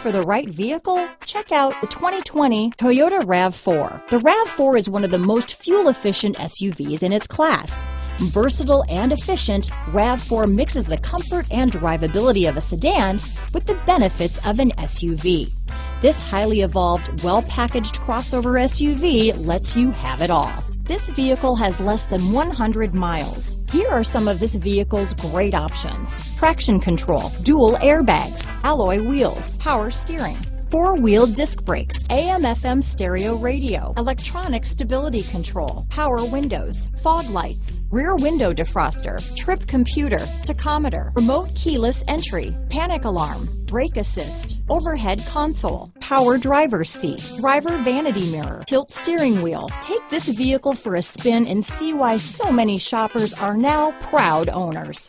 for the right vehicle? Check out the 2020 Toyota RAV4. The RAV4 is one of the most fuel-efficient SUVs in its class. Versatile and efficient, RAV4 mixes the comfort and drivability of a sedan with the benefits of an SUV. This highly evolved, well-packaged crossover SUV lets you have it all. This vehicle has less than 100 miles. Here are some of this vehicle's great options: traction control, dual airbags, alloy wheels, power steering, four-wheel disc brakes, AM/FM stereo radio, electronic stability control, power windows, fog lights, rear window defroster, trip computer, tachometer, remote keyless entry, panic alarm, brake assist, overhead console, power driver's seat, driver vanity mirror, tilt steering wheel. Take this vehicle for a spin and see why so many shoppers are now proud owners.